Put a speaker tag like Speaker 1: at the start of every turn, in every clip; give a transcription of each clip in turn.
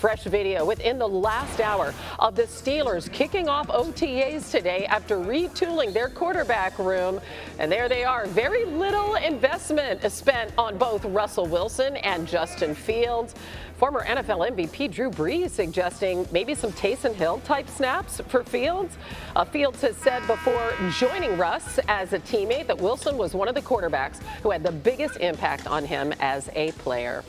Speaker 1: Fresh video within the last hour of the Steelers kicking off OTAs today after retooling their quarterback room. And there they are. Very little investment is spent on both Russell Wilson and Justin Fields. Former NFL MVP Drew Brees suggesting maybe some Taysom Hill type snaps for Fields. Fields has said before joining Russ as a teammate that Wilson was one of the quarterbacks who had the biggest impact on him as a player.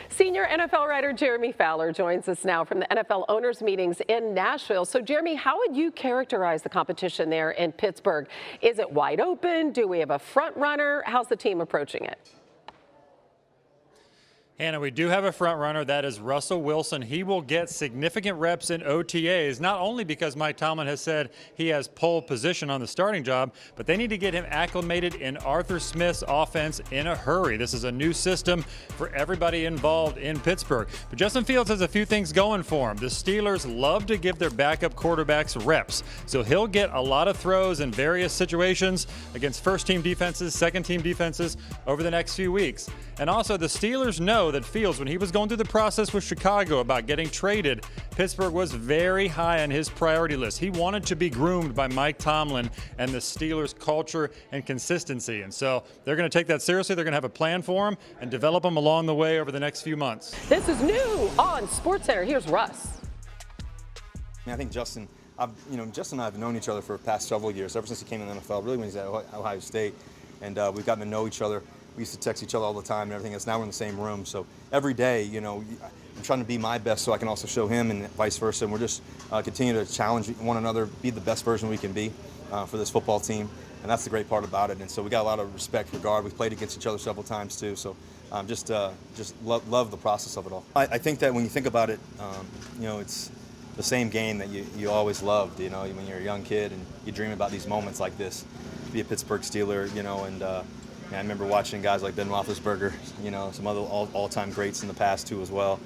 Speaker 1: Senior NFL writer Jeremy Fowler joins us now from the NFL owners meetings in Nashville. So, Jeremy, how would you characterize the competition there in Pittsburgh? Is it wide open? Do we have a front runner? How's the team approaching it?
Speaker 2: Hannah, we do have a front runner. That is Russell Wilson. He will get significant reps in OTAs, not only because Mike Tomlin has said he has pole position on the starting job, but they need to get him acclimated in Arthur Smith's offense in a hurry. This is a new system for everybody involved in Pittsburgh. But Justin Fields has a few things going for him. The Steelers love to give their backup quarterbacks reps, so he'll get a lot of throws in various situations against first-team defenses, second-team defenses over the next few weeks. And also, the Steelers know that Fields, when he was going through the process with Chicago about getting traded, Pittsburgh was very high on his priority list. He wanted to be groomed by Mike Tomlin and the Steelers' culture and consistency. And so they're going to take that seriously. They're going to have a plan for him and develop him along the way over the next few months.
Speaker 1: This is new on SportsCenter. Here's Russ.
Speaker 3: I think Justin and I have known each other for the past several years, ever since he came in the NFL, really when he's at Ohio State. And we've gotten to know each other. We used to text each other all the time and everything else. Now we're in the same room. So every day, I'm trying to be my best so I can also show him and vice versa. And we're just continue to challenge one another, be the best version we can be for this football team. And that's the great part about it. And so we got a lot of respect, regard. We've played against each other several times too. So just love the process of it all. I think that when you think about it, it's the same game that you always loved, when you're a young kid and you dream about these moments like this, be a Pittsburgh Steeler, I remember watching guys like Ben Roethlisberger, some other all-time greats in the past too as well.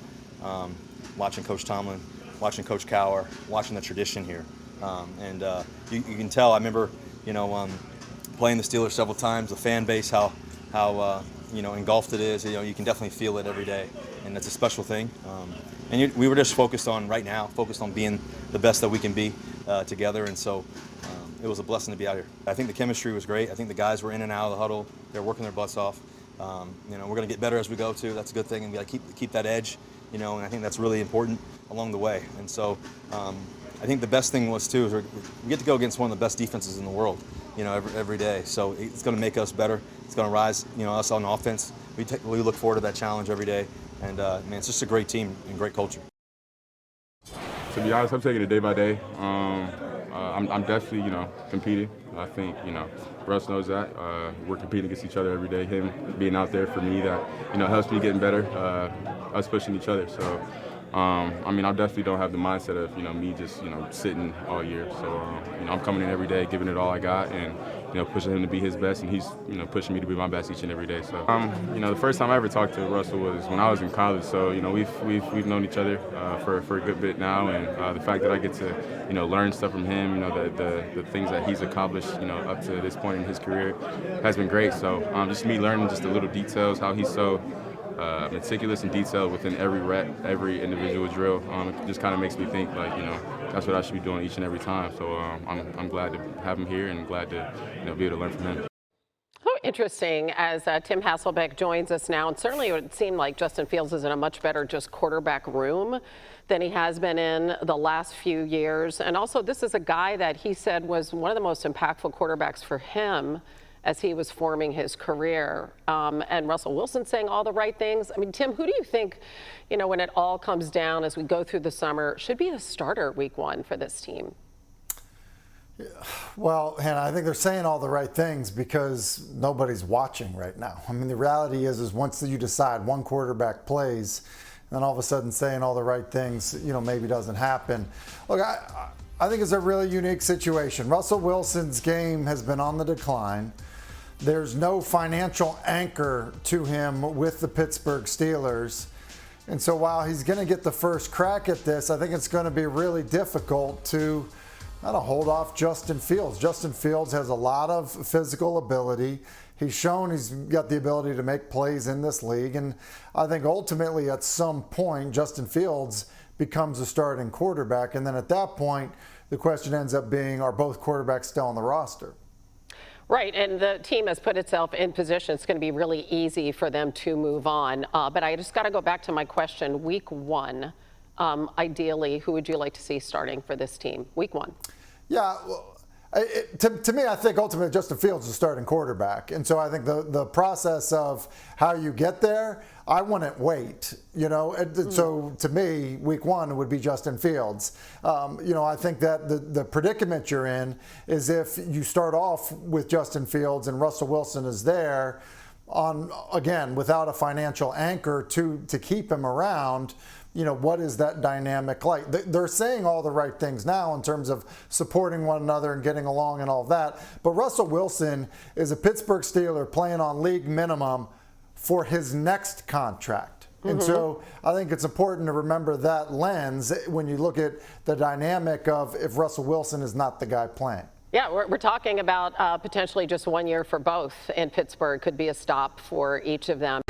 Speaker 3: Watching Coach Tomlin, watching Coach Cowher, watching the tradition here. You can tell, I remember, playing the Steelers several times, the fan base, how engulfed it is. You can definitely feel it every day, and it's a special thing. We were just focused on being the best that we can be together, and so it was a blessing to be out here. I think the chemistry was great. I think the guys were in and out of the huddle. They're working their butts off. We're going to get better as we go too. That's a good thing, and we got to keep that edge. And I think that's really important along the way. And so I think the best thing was too is we get to go against one of the best defenses in the world. Every day. So it's going to make us better. It's going to rise. Us on offense. We look forward to that challenge every day. And it's just a great team and great culture.
Speaker 4: To be honest, I'm taking it day by day. I'm definitely, competing. I think, Russ knows that. We're competing against each other every day. Him being out there for me, that, helps me getting better, us pushing each other. So, I definitely don't have the mindset of, me just, sitting all year. So, I'm coming in every day, giving it all I got, and, pushing him to be his best, and he's, pushing me to be my best each and every day. So, the first time I ever talked to Russell was when I was in college. So, we've known each other for a good bit now, and the fact that I get to, learn stuff from him, the things that he's accomplished, up to this point in his career has been great. So, just me learning just the little details, how he's so meticulous and detailed within every rep, every individual drill. It just kind of makes me think, that's what I should be doing each and every time. So I'm glad to have him here and glad to be able to learn from him.
Speaker 1: Oh, interesting as Tim Hasselbeck joins us now. And certainly it would seem like Justin Fields is in a much better just quarterback room than he has been in the last few years. And also this is a guy that he said was one of the most impactful quarterbacks for him as he was forming his career. And Russell Wilson saying all the right things. Tim, who do you think, when it all comes down as we go through the summer, should be the starter week one for this team?
Speaker 5: Yeah. Well, Hannah, I think they're saying all the right things because nobody's watching right now. The reality is once you decide one quarterback plays, then all of a sudden saying all the right things, maybe doesn't happen. Look, I think it's a really unique situation. Russell Wilson's game has been on the decline. There's no financial anchor to him with the Pittsburgh Steelers. And so while he's going to get the first crack at this, I think it's going to be really difficult to hold off Justin Fields. Justin Fields has a lot of physical ability. He's shown he's got the ability to make plays in this league. And I think ultimately at some point, Justin Fields becomes a starting quarterback. And then at that point, the question ends up being, are both quarterbacks still on the roster?
Speaker 1: Right, and the team has put itself in position. It's going to be really easy for them to move on. But I just got to go back to my question. Week 1, ideally, who would you like to see starting for this team? Week 1.
Speaker 5: Yeah, well, to me, I think ultimately Justin Fields is a starting quarterback. And so I think the process of how you get there, I wouldn't wait, So to me, week 1 would be Justin Fields. I think that the predicament you're in is if you start off with Justin Fields and Russell Wilson is there again, without a financial anchor to keep him around, what is that dynamic like? They're saying all the right things now in terms of supporting one another and getting along and all that. But Russell Wilson is a Pittsburgh Steeler playing on league minimum for his next contract. And so I think it's important to remember that lens when you look at the dynamic of if Russell Wilson is not the guy playing.
Speaker 1: Yeah, we're talking about potentially just 1 year for both in Pittsburgh. Could be a stop for each of them.